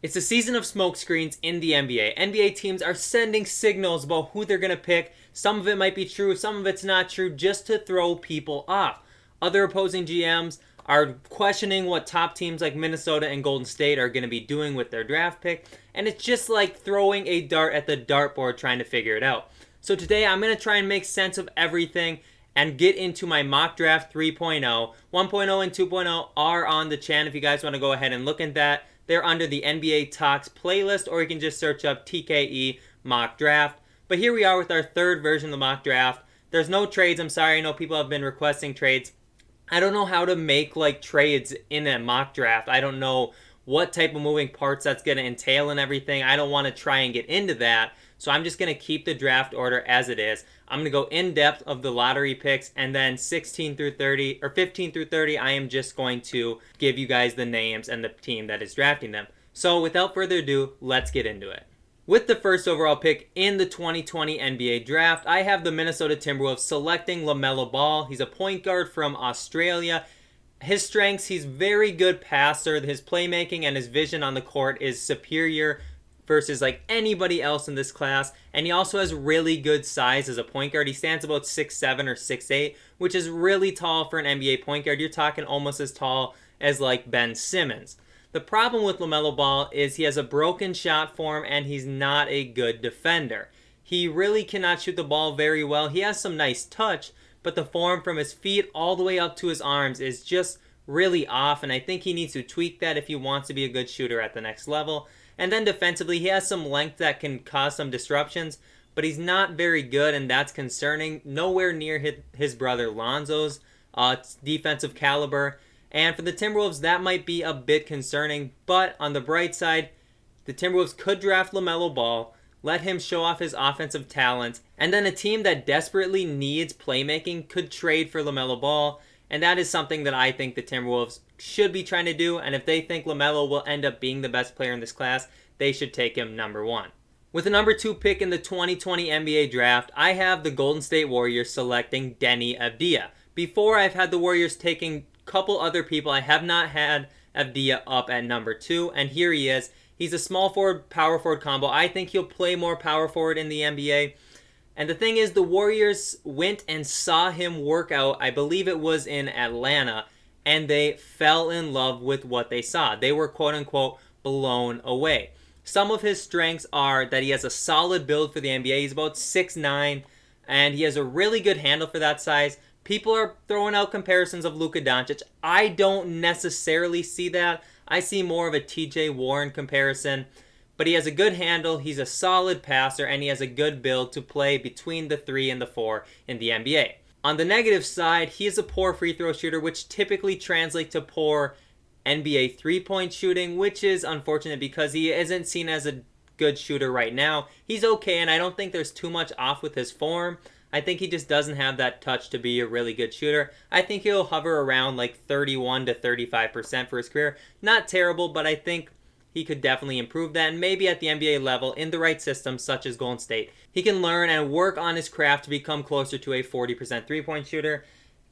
It's a season of smokescreens in the NBA. NBA teams are sending signals about who they're going to pick. Some of it might be true, some of it's not true, just to throw people off. Other opposing GMs are questioning what top teams like Minnesota and Golden State are going to be doing with their draft pick. And it's just like throwing a dart at the dartboard trying to figure it out. So today I'm going to try and make sense of everything and get into my mock draft 3.0. 1.0 and 2.0 are on the channel if you guys want to go ahead and look at that. They're under the NBA Talks playlist, or you can just search up TKE mock draft. But here we are with our third version of the mock draft. There's no trades. I'm sorry. I know people have been requesting trades. I don't know how to make like trades in a mock draft. I don't know what type of moving parts that's going to entail and everything. I don't want to try and get into that. So I'm just going to keep the draft order as it is. I'm going to go in depth of the lottery picks, and then 16 through 30 or 15 through 30, I am just going to give you guys the names and the team that is drafting them. So without further ado, let's get into it. With the first overall pick in the 2020 NBA draft, I have the Minnesota Timberwolves selecting LaMelo Ball. He's a point guard from Australia. His strengths, he's very good passer. His playmaking and his vision on the court is superior versus like anybody else in this class. And he also has really good size as a point guard. He stands about 6'7 or 6'8, which is really tall for an NBA point guard. You're talking almost as tall as like Ben Simmons. The problem with LaMelo Ball is he has a broken shot form and he's not a good defender. He really cannot shoot the ball very well. He has some nice touch, but the form from his feet all the way up to his arms is just really off, and I think he needs to tweak that if he wants to be a good shooter at the next level. And then defensively, he has some length that can cause some disruptions, but he's not very good, and that's concerning. Nowhere near his brother Lonzo's defensive caliber. And for the Timberwolves, that might be a bit concerning. But on the bright side, the Timberwolves could draft LaMelo Ball, let him show off his offensive talent, and then a team that desperately needs playmaking could trade for LaMelo Ball. And that is something that I think the Timberwolves should be trying to do. And if they think LaMelo will end up being the best player in this class, they should take him number one. With the number 2 pick in the 2020 NBA draft, I have the Golden State Warriors selecting Deni Avdija. Before, I've had the Warriors taking a couple other people. I have not had Avdija up at number 2, and here he is. He's a small forward, power forward combo. I think he'll play more power forward in the NBA. And the thing is, the Warriors went and saw him work out, I believe it was in Atlanta, and they fell in love with what they saw. They were quote-unquote blown away. Some of his strengths are that he has a solid build for the NBA. He's about 6'9", and he has a really good handle for that size. People are throwing out comparisons of Luka Doncic. I don't necessarily see that. I see more of a TJ Warren comparison. But he has a good handle, he's a solid passer, and he has a good build to play between the 3 and the 4 in the NBA. On the negative side, he is a poor free throw shooter, which typically translates to poor NBA three-point shooting, which is unfortunate because he isn't seen as a good shooter right now. He's okay, and I don't think there's too much off with his form. I think he just doesn't have that touch to be a really good shooter. I think he'll hover around like 31 to 35% for his career. Not terrible, but I think he could definitely improve that, and maybe at the NBA level, in the right system, such as Golden State, he can learn and work on his craft to become closer to a 40% three-point shooter.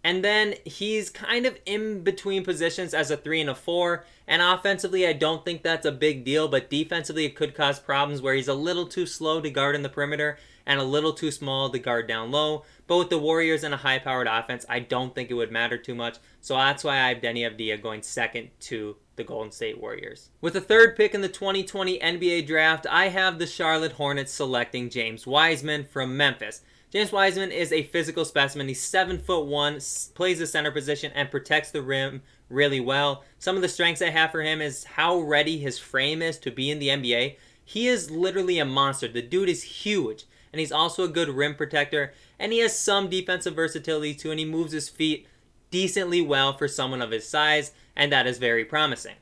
And then he's kind of in between positions as a 3 and a 4, and offensively, I don't think that's a big deal, but defensively, it could cause problems where he's a little too slow to guard in the perimeter and a little too small to guard down low. But with the Warriors and a high-powered offense, I don't think it would matter too much, so that's why I have Deni Avdija going second to the Golden State Warriors. With the third pick in the 2020 NBA draft, I have the Charlotte Hornets selecting James Wiseman from Memphis. James Wiseman is a physical specimen. He's 7'1", plays the center position, and protects the rim really well. Some of the strengths I have for him is how ready his frame is to be in the NBA. He is literally a monster. The dude is huge, and he's also a good rim protector, and he has some defensive versatility too, and he moves his feet decently well for someone of his size, and that is very promising.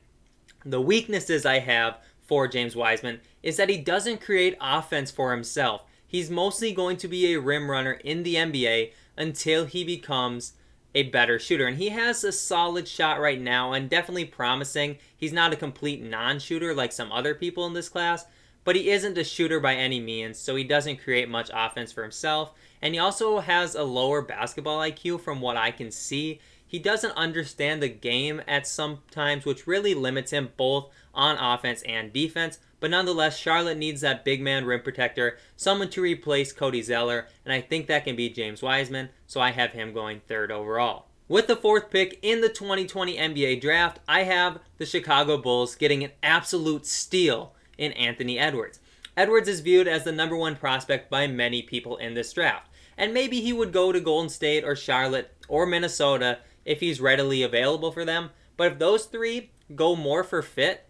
The weaknesses I have for James Wiseman is that he doesn't create offense for himself. He's mostly going to be a rim runner in the NBA until he becomes a better shooter. And he has a solid shot right now and definitely promising. He's not a complete non-shooter like some other people in this class, but he isn't a shooter by any means, so he doesn't create much offense for himself. And he also has a lower basketball IQ from what I can see. he doesn't understand the game at some times, which really limits him both on offense and defense. But nonetheless, Charlotte needs that big man rim protector, someone to replace Cody Zeller, and I think that can be James Wiseman, so I have him going 3rd overall. With the 4th pick in the 2020 NBA draft, I have the Chicago Bulls getting an absolute steal in Anthony Edwards. Edwards is viewed as the number 1 prospect by many people in this draft, and maybe he would go to Golden State or Charlotte or Minnesota if he's readily available for them, but if those 3 go more for fit,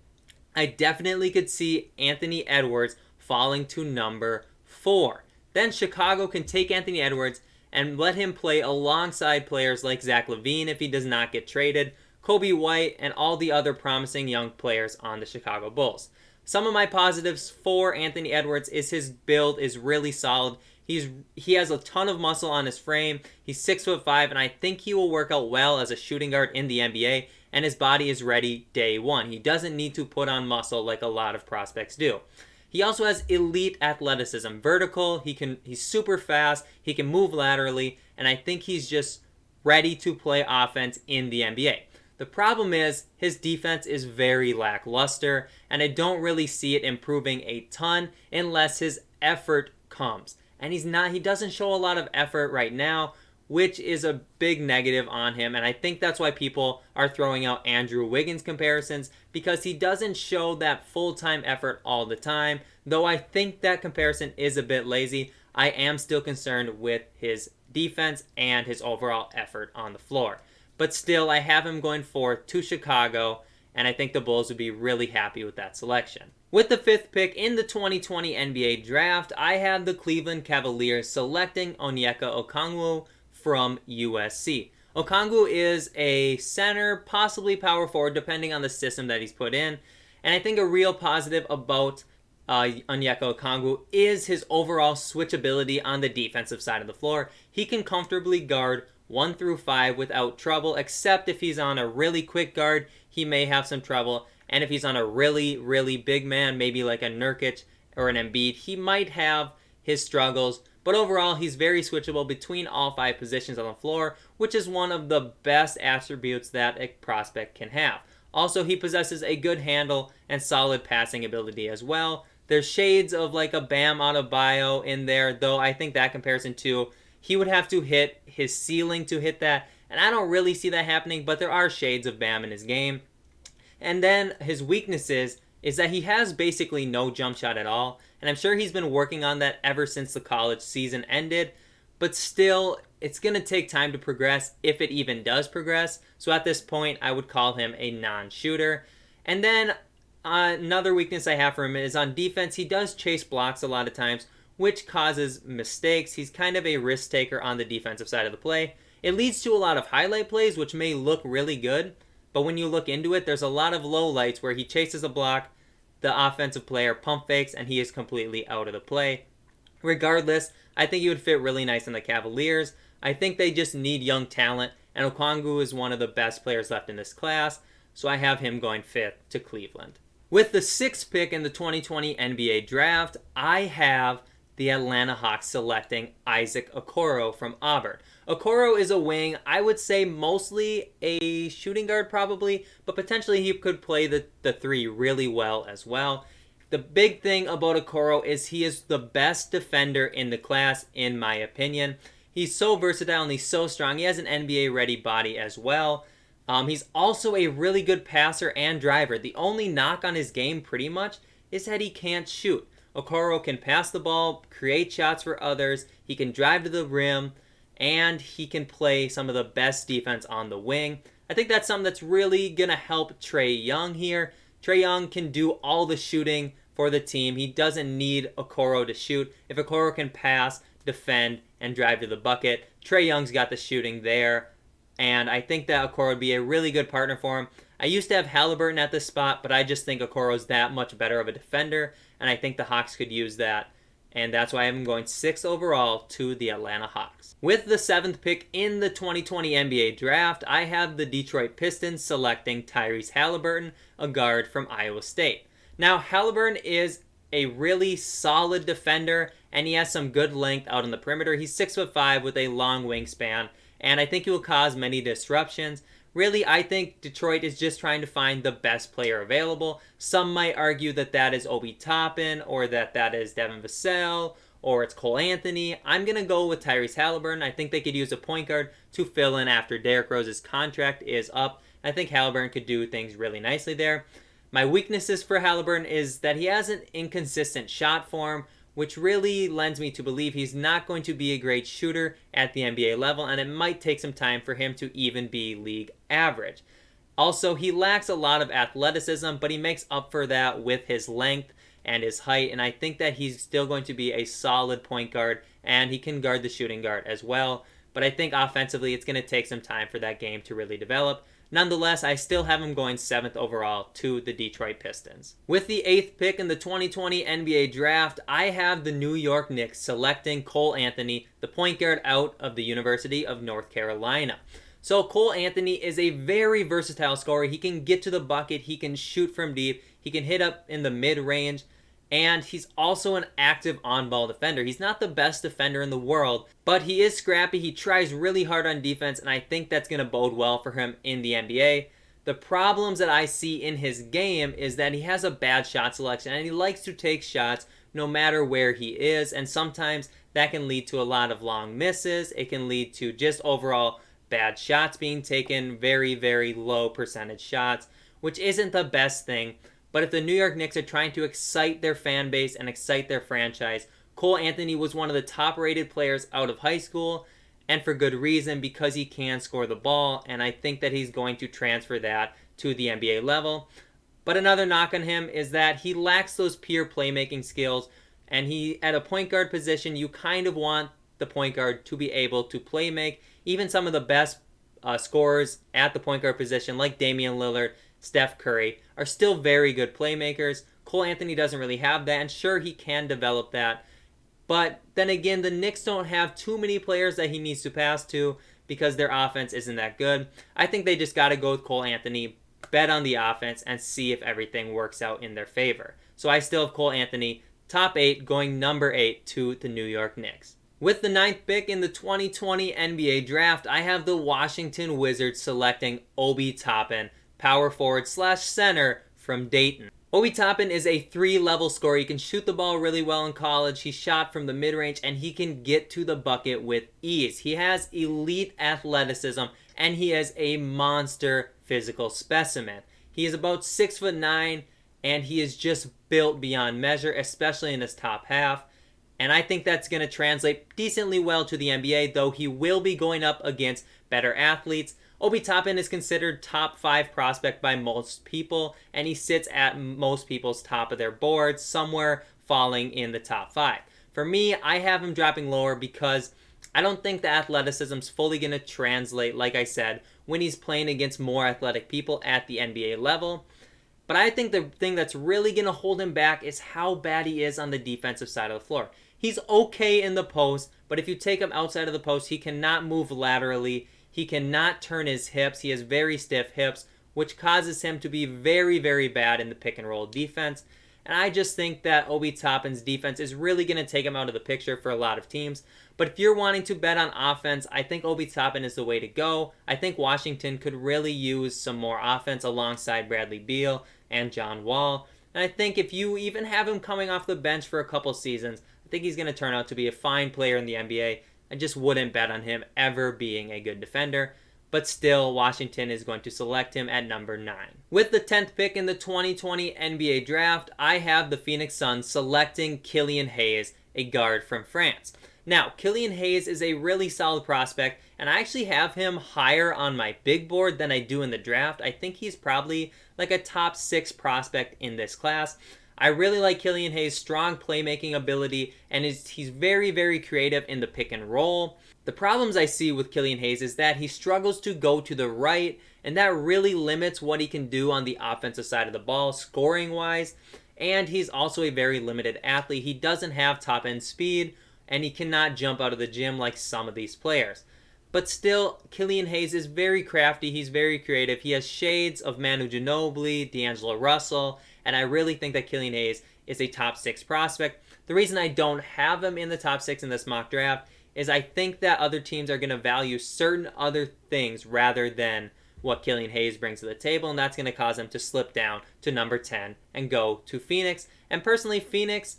I definitely could see Anthony Edwards falling to number 4. Then Chicago can take Anthony Edwards and let him play alongside players like Zach LaVine if he does not get traded, Kobe White, and all the other promising young players on the Chicago Bulls. Some of my positives for Anthony Edwards is his build is really solid. He has a ton of muscle on his frame. He's 6'5", and I think he will work out well as a shooting guard in the NBA, and his body is ready day one. He doesn't need to put on muscle like a lot of prospects do. He also has elite athleticism, vertical, he's super fast, he can move laterally, and I think he's just ready to play offense in the NBA. The problem is his defense is very lackluster, and I don't really see it improving a ton unless his effort comes. And he doesn't show a lot of effort right now, which is a big negative on him. And I think that's why people are throwing out Andrew Wiggins comparisons, because he doesn't show that full-time effort all the time. Though I think that comparison is a bit lazy, I am still concerned with his defense and his overall effort on the floor. But still, I have him going 4th to Chicago, and I think the Bulls would be really happy with that selection. With the 5th pick in the 2020 NBA draft, I have the Cleveland Cavaliers selecting Onyeka Ogwumike from USC. Okongwu is a center, possibly power forward, depending on the system that he's put in. And I think a real positive about Onyeka Ogwumike is his overall switchability on the defensive side of the floor. He can comfortably guard 1 through 5 without trouble, except if he's on a really quick guard, he may have some trouble. And if he's on a really, really big man, maybe like a Nurkic or an Embiid, he might have his struggles. But overall, he's very switchable between all 5 positions on the floor, which is one of the best attributes that a prospect can have. Also, he possesses a good handle and solid passing ability as well. There's shades of like a Bam Adebayo in there, though I think that comparison too, he would have to hit his ceiling to hit that. And I don't really see that happening, but there are shades of Bam in his game. And then his weaknesses is that he has basically no jump shot at all. And I'm sure he's been working on that ever since the college season ended. But still, it's going to take time to progress, if it even does progress. So at this point, I would call him a non-shooter. And then another weakness I have for him is on defense. He does chase blocks a lot of times, which causes mistakes. He's kind of a risk taker on the defensive side of the play. It leads to a lot of highlight plays, which may look really good. But when you look into it, there's a lot of lowlights where he chases a block, the offensive player pump fakes, and he is completely out of the play. Regardless, I think he would fit really nice in the Cavaliers. I think they just need young talent, and Okongwu is one of the best players left in this class, so I have him going 5th to Cleveland. With the 6th pick in the 2020 NBA draft, I have the Atlanta Hawks selecting Isaac Okoro from Auburn. Okoro is a wing, I would say mostly a shooting guard probably, but potentially he could play the 3 really well as well. The big thing about Okoro is he is the best defender in the class, in my opinion. He's so versatile and he's so strong. He has an NBA-ready body as well. He's also a really good passer and driver. The only knock on his game pretty much is that he can't shoot. Okoro can pass the ball, create shots for others, he can drive to the rim, and he can play some of the best defense on the wing. I think that's something that's really going to help Trae Young here. Trae Young can do all the shooting for the team. He doesn't need Okoro to shoot. If Okoro can pass, defend, and drive to the bucket, Trae Young's got the shooting there. And I think that Okoro would be a really good partner for him. I used to have Haliburton at this spot, but I just think Okoro's that much better of a defender, and I think the Hawks could use that. And that's why I'm going 6th overall to the Atlanta Hawks. With the 7th pick in the 2020 NBA draft, I have the Detroit Pistons selecting Tyrese Haliburton, a guard from Iowa State. Now, Haliburton is a really solid defender, and he has some good length out on the perimeter. He's 6'5" with a long wingspan, and I think he will cause many disruptions. Really, I think Detroit is just trying to find the best player available. Some might argue that that is Obi Toppin, or that is Devin Vassell, or it's Cole Anthony. I'm going to go with Tyrese Haliburton. I think they could use a point guard to fill in after Derrick Rose's contract is up. I think Haliburton could do things really nicely there. My weaknesses for Haliburton is that he has an inconsistent shot form, which really lends me to believe he's not going to be a great shooter at the NBA level, and it might take some time for him to even be league average. Also, he lacks a lot of athleticism, but he makes up for that with his length and his height, and I think that he's still going to be a solid point guard, and he can guard the shooting guard as well. But I think offensively, it's going to take some time for that game to really develop. Nonetheless, I still have him going 7th overall to the Detroit Pistons. With the 8th pick in the 2020 NBA Draft, I have the New York Knicks selecting Cole Anthony, the point guard out of the University of North Carolina. So Cole Anthony is a very versatile scorer. He can get to the bucket, he can shoot from deep, he can hit up in the mid-range, and he's also an active on-ball defender. He's not the best defender in the world, but he is scrappy. He tries really hard on defense, and I think that's going to bode well for him in the NBA. The problems that I see in his game is that he has a bad shot selection, and he likes to take shots no matter where he is, and sometimes that can lead to a lot of long misses. It can lead to just overall bad shots being taken, very, very low percentage shots, which isn't the best thing. But if the New York Knicks are trying to excite their fan base and excite their franchise, Cole Anthony was one of the top-rated players out of high school, and for good reason, because he can score the ball, and I think that he's going to transfer that to the NBA level. But another knock on him is that he lacks those pure playmaking skills, and he, at a point guard position, you kind of want the point guard to be able to play make. Even some of the best scorers at the point guard position, like Damian Lillard, Steph Curry, are still very good playmakers. Cole Anthony doesn't really have that, and sure, he can develop that. But then again, the Knicks don't have too many players that he needs to pass to because their offense isn't that good. I think they just got to go with Cole Anthony, bet on the offense, and see if everything works out in their favor. So I still have Cole Anthony, top 8, going number 8 to the New York Knicks. With the 9th pick in the 2020 NBA Draft, I have the Washington Wizards selecting Obi Toppin, power forward / center from Dayton. Obi Toppin is a 3-level scorer. He can shoot the ball really well in college. He shot from the mid-range, and he can get to the bucket with ease. He has elite athleticism, and he is a monster physical specimen. He is about 6'9", and he is just built beyond measure, especially in his top half. And I think that's going to translate decently well to the NBA, though he will be going up against better athletes. Obi Toppin is considered top 5 prospect by most people, and he sits at most people's top of their boards, somewhere falling in the top 5. For me, I have him dropping lower because I don't think the athleticism's fully going to translate, like I said, when he's playing against more athletic people at the NBA level. But I think the thing that's really going to hold him back is how bad he is on the defensive side of the floor. He's okay in the post, but if you take him outside of the post, he cannot move laterally. He cannot turn his hips. He has very stiff hips, which causes him to be very, very bad in the pick and roll defense. And I just think that Obi Toppin's defense is really going to take him out of the picture for a lot of teams. But if you're wanting to bet on offense, I think Obi Toppin is the way to go. I think Washington could really use some more offense alongside Bradley Beal and John Wall. And I think if you even have him coming off the bench for a couple seasons, I think he's going to turn out to be a fine player in the NBA. I just wouldn't bet on him ever being a good defender. But still, Washington is going to select him at number 9. With the 10th pick in the 2020 NBA Draft, I have the Phoenix Suns selecting Killian Hayes, a guard from France. Now, Killian Hayes is a really solid prospect, and I actually have him higher on my big board than I do in the draft. I think he's probably like a top 6 prospect in this class. I really like Killian Hayes' strong playmaking ability, and he's very, very creative in the pick and roll. The problems I see with Killian Hayes is that he struggles to go to the right, and that really limits what he can do on the offensive side of the ball, scoring-wise. And he's also a very limited athlete. He doesn't have top-end speed, and he cannot jump out of the gym like some of these players. But still, Killian Hayes is very crafty. He's very creative. He has shades of Manu Ginobili, D'Angelo Russell, and I really think that Killian Hayes is a top 6 prospect. The reason I don't have him in the top 6 in this mock draft is I think that other teams are going to value certain other things rather than what Killian Hayes brings to the table, and that's going to cause him to slip down to number 10 and go to Phoenix. And personally, Phoenix,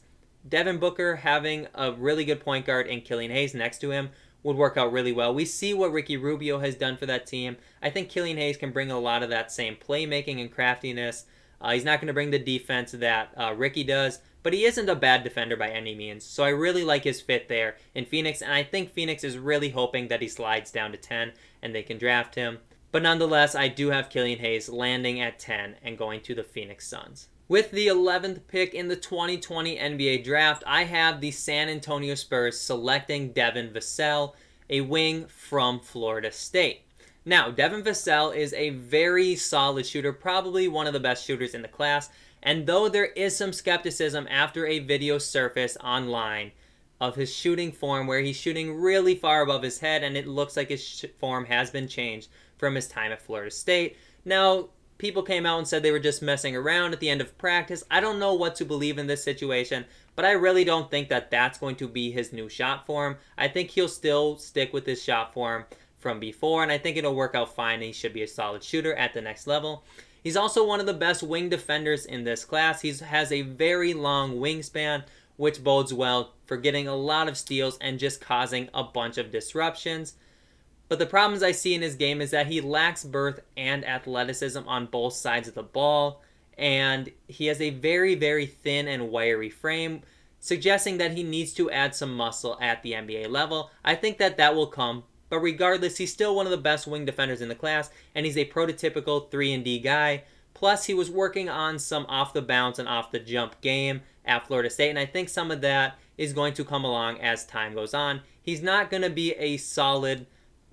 Devin Booker having a really good point guard and Killian Hayes next to him would work out really well. We see what Ricky Rubio has done for that team. I think Killian Hayes can bring a lot of that same playmaking and craftiness. He's not going to bring the defense that Ricky does, but he isn't a bad defender by any means. So I really like his fit there in Phoenix, and I think Phoenix is really hoping that he slides down to 10 and they can draft him. But nonetheless, I do have Killian Hayes landing at 10 and going to the Phoenix Suns. With the 11th pick in the 2020 NBA Draft, I have the San Antonio Spurs selecting Devin Vassell, a wing from Florida State. Now, Devin Vassell is a very solid shooter, probably one of the best shooters in the class, and though there is some skepticism after a video surfaced online of his shooting form where he's shooting really far above his head and it looks like his form has been changed from his time at Florida State. Now, people came out and said they were just messing around at the end of practice. I don't know what to believe in this situation, but I really don't think that that's going to be his new shot form. I think he'll still stick with his shot form from before, and I think it'll work out fine, and he should be a solid shooter at the next level. He's also one of the best wing defenders in this class. He has a very long wingspan, which bodes well for getting a lot of steals and just causing a bunch of disruptions. But the problems I see in his game is that he lacks birth and athleticism on both sides of the ball, and he has a very, very thin and wiry frame, suggesting that he needs to add some muscle at the NBA level. I think that will come, but regardless, he's still one of the best wing defenders in the class, and he's a prototypical 3-and-D guy. Plus, he was working on some off-the-bounce and off-the-jump game at Florida State, and I think some of that is going to come along as time goes on. He's not going to be a solid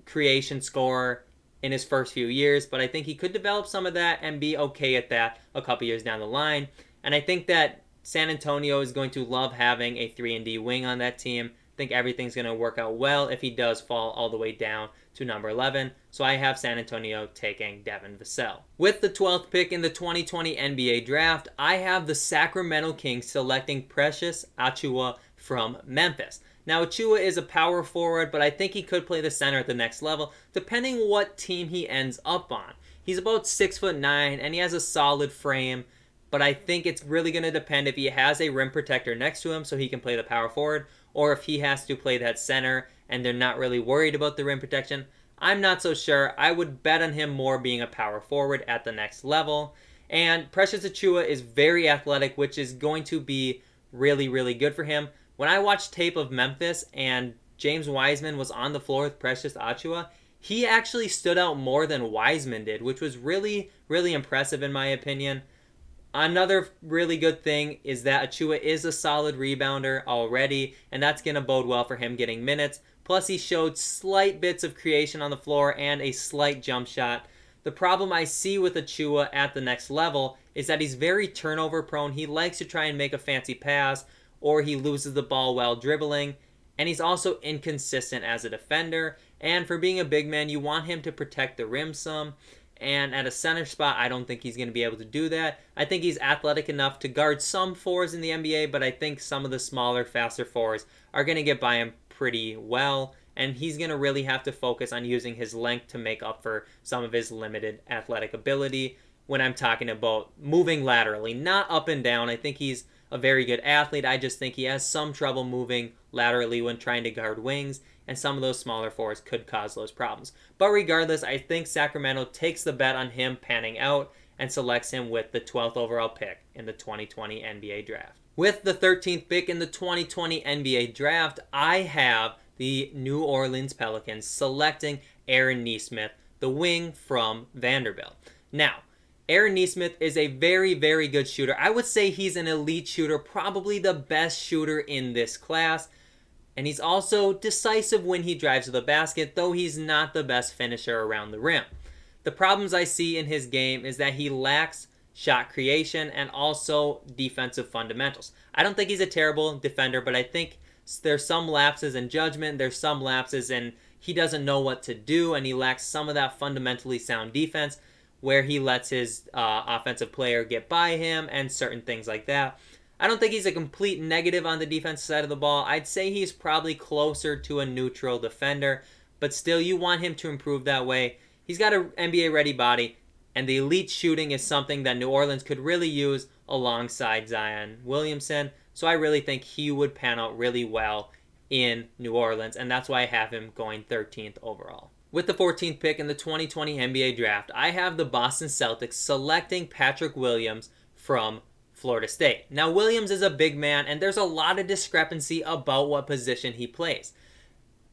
creation scorer in his first few years, but I think he could develop some of that and be okay at that a couple years down the line. And I think that San Antonio is going to love having a 3-and-D wing on that team. I think everything's going to work out well if he does fall all the way down to number 11. So I have San Antonio taking Devin Vassell. With the 12th pick in the 2020 NBA Draft, I have the Sacramento Kings selecting Precious Achiuwa from Memphis. Now, Achiuwa is a power forward, but I think he could play the center at the next level, depending what team he ends up on. He's about 6'9", and he has a solid frame, but I think it's really going to depend if he has a rim protector next to him so he can play the power forward, or if he has to play that center and they're not really worried about the rim protection. I'm not so sure. I would bet on him more being a power forward at the next level. And Precious Achiuwa is very athletic, which is going to be really, really good for him. When I watched tape of Memphis and James Wiseman was on the floor with Precious Achiuwa, he actually stood out more than Wiseman did, which was really, really impressive in my opinion. Another really good thing is that Achiuwa is a solid rebounder already, and that's going to bode well for him getting minutes. Plus, he showed slight bits of creation on the floor and a slight jump shot. The problem I see with Achiuwa at the next level is that he's very turnover prone. He likes to try and make a fancy pass, or he loses the ball while dribbling, and he's also inconsistent as a defender. And for being a big man, you want him to protect the rim some. And at a center spot, I don't think he's going to be able to do that. I think he's athletic enough to guard some fours in the NBA, but I think some of the smaller, faster fours are going to get by him pretty well. And he's going to really have to focus on using his length to make up for some of his limited athletic ability when I'm talking about moving laterally, not up and down. I think he's a very good athlete. I just think he has some trouble moving laterally when trying to guard wings, and some of those smaller fours could cause those problems. But regardless, I think Sacramento takes the bet on him panning out and selects him with the 12th overall pick in the 2020 NBA Draft. With the 13th pick in the 2020 NBA Draft, I have the New Orleans Pelicans selecting Aaron Nesmith, the wing from Vanderbilt. Now, Aaron Nesmith is a very, very good shooter. I would say he's an elite shooter, probably the best shooter in this class. And he's also decisive when he drives to the basket, though he's not the best finisher around the rim. The problems I see in his game is that he lacks shot creation and also defensive fundamentals. I don't think he's a terrible defender, but I think there's some lapses in judgment. There's some lapses in he doesn't know what to do, and he lacks some of that fundamentally sound defense where he lets his offensive player get by him and certain things like that. I don't think he's a complete negative on the defensive side of the ball. I'd say he's probably closer to a neutral defender, but still you want him to improve that way. He's got an NBA-ready body, and the elite shooting is something that New Orleans could really use alongside Zion Williamson. So I really think he would pan out really well in New Orleans, and that's why I have him going 13th overall. With the 14th pick in the 2020 NBA Draft, I have the Boston Celtics selecting Patrick Williams from Florida State. Now, Williams is a big man, and there's a lot of discrepancy about what position he plays.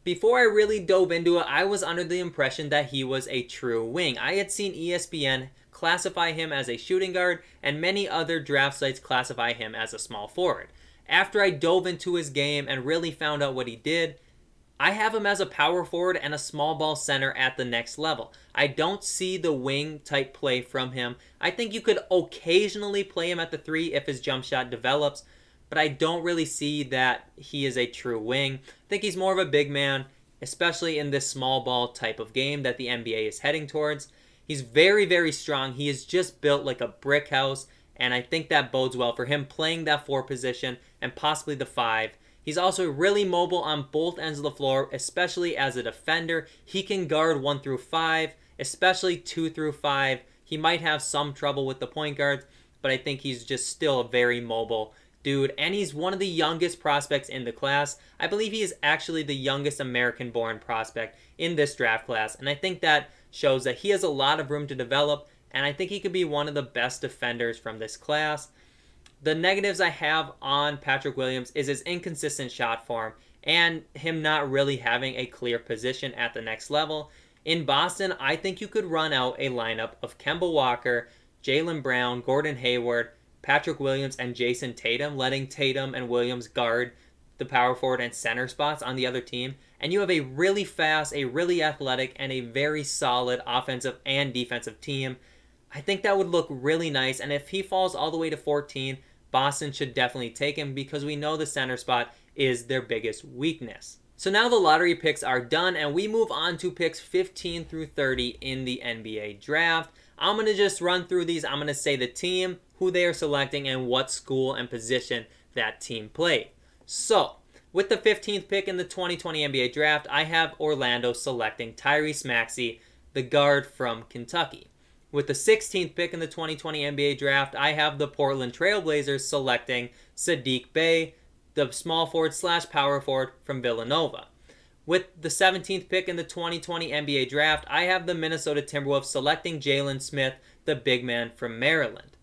Before I really dove into it, I was under the impression that he was a true wing. I had seen ESPN classify him as a shooting guard, and many other draft sites classify him as a small forward. After I dove into his game and really found out what he did, I have him as a power forward and a small ball center at the next level. I don't see the wing type play from him. I think you could occasionally play him at the 3 if his jump shot develops, but I don't really see that he is a true wing. I think he's more of a big man, especially in this small ball type of game that the NBA is heading towards. He's very, very strong. He is just built like a brick house, and I think that bodes well for him playing that 4 position and possibly the 5. He's also really mobile on both ends of the floor, especially as a defender. He can guard 1 through 5, especially 2 through 5. He might have some trouble with the point guards, but I think he's just still a very mobile dude. And he's one of the youngest prospects in the class. I believe he is actually the youngest American-born prospect in this draft class. And I think that shows that he has a lot of room to develop, and I think he could be one of the best defenders from this class. The negatives I have on Patrick Williams is his inconsistent shot form and him not really having a clear position at the next level. In Boston, I think you could run out a lineup of Kemba Walker, Jaylen Brown, Gordon Hayward, Patrick Williams, and Jason Tatum, letting Tatum and Williams guard the power forward and center spots on the other team. And you have a really fast, a really athletic, and a very solid offensive and defensive team. I think that would look really nice, and if he falls all the way to 14, Boston should definitely take him because we know the center spot is their biggest weakness. So now the lottery picks are done, and we move on to picks 15 through 30 in the NBA draft. I'm going to just run through these. I'm going to say the team, who they are selecting, and what school and position that team played. So, with the 15th pick in the 2020 NBA draft, I have Orlando selecting Tyrese Maxey, the guard from Kentucky. With the 16th pick in the 2020 NBA draft, I have the Portland Trail Blazers selecting Saddiq Bey, the small forward / power forward from Villanova. With the 17th pick in the 2020 NBA draft, I have the Minnesota Timberwolves selecting Jalen Smith, the big man from Maryland.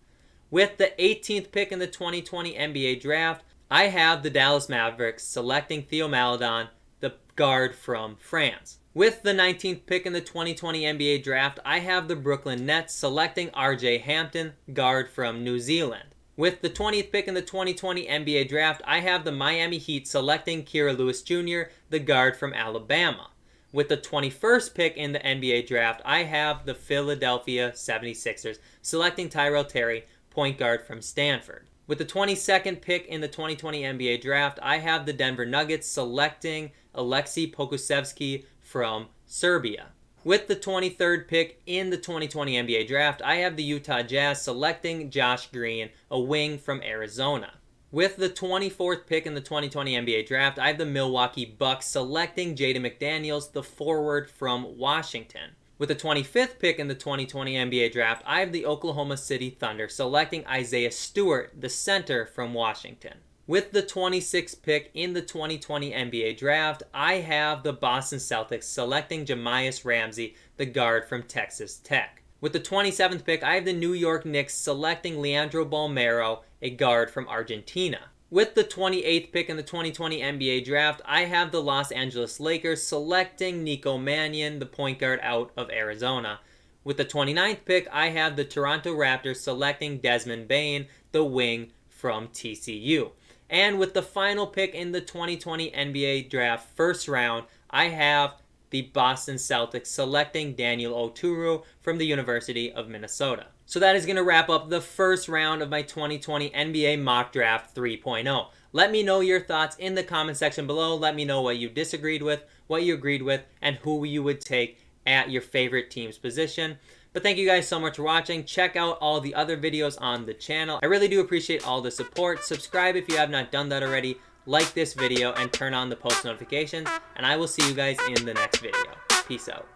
With the 18th pick in the 2020 NBA draft, I have the Dallas Mavericks selecting Theo Maledon, the guard from France. With the 19th pick in the 2020 NBA draft, I have the Brooklyn Nets selecting RJ Hampton, guard from New Zealand. With the 20th pick in the 2020 NBA draft, I have the Miami Heat selecting Kira Lewis Jr., the guard from Alabama. With the 21st pick in the NBA draft, I have the Philadelphia 76ers selecting Tyrell Terry, point guard from Stanford. With the 22nd pick in the 2020 NBA draft, I have the Denver Nuggets selecting Aleksej Pokusevski from Serbia. With the 23rd pick in the 2020 NBA draft, I have the Utah Jazz selecting Josh Green, a wing from Arizona. With the 24th pick in the 2020 NBA draft, I have the Milwaukee Bucks selecting Jaden McDaniels, the forward from Washington. With the 25th pick in the 2020 NBA draft, I have the Oklahoma City Thunder selecting Isaiah Stewart, the center from Washington. With the 26th pick in the 2020 NBA draft, I have the Boston Celtics selecting Jamias Ramsey, the guard from Texas Tech. With the 27th pick, I have the New York Knicks selecting Leandro Bolmaro, a guard from Argentina. With the 28th pick in the 2020 NBA draft, I have the Los Angeles Lakers selecting Nico Mannion, the point guard out of Arizona. With the 29th pick, I have the Toronto Raptors selecting Desmond Bane, the wing from TCU. And with the final pick in the 2020 NBA draft first round, I have the Boston Celtics selecting Daniel Oturu from the University of Minnesota. So that is going to wrap up the first round of my 2020 NBA Mock Draft 3.0. Let me know your thoughts in the comment section below. Let me know what you disagreed with, what you agreed with, and who you would take at your favorite team's position. But thank you guys so much for watching. Check out all the other videos on the channel. I really do appreciate all the support. Subscribe if you have not done that already. Like this video and turn on the post notifications. And I will see you guys in the next video. Peace out.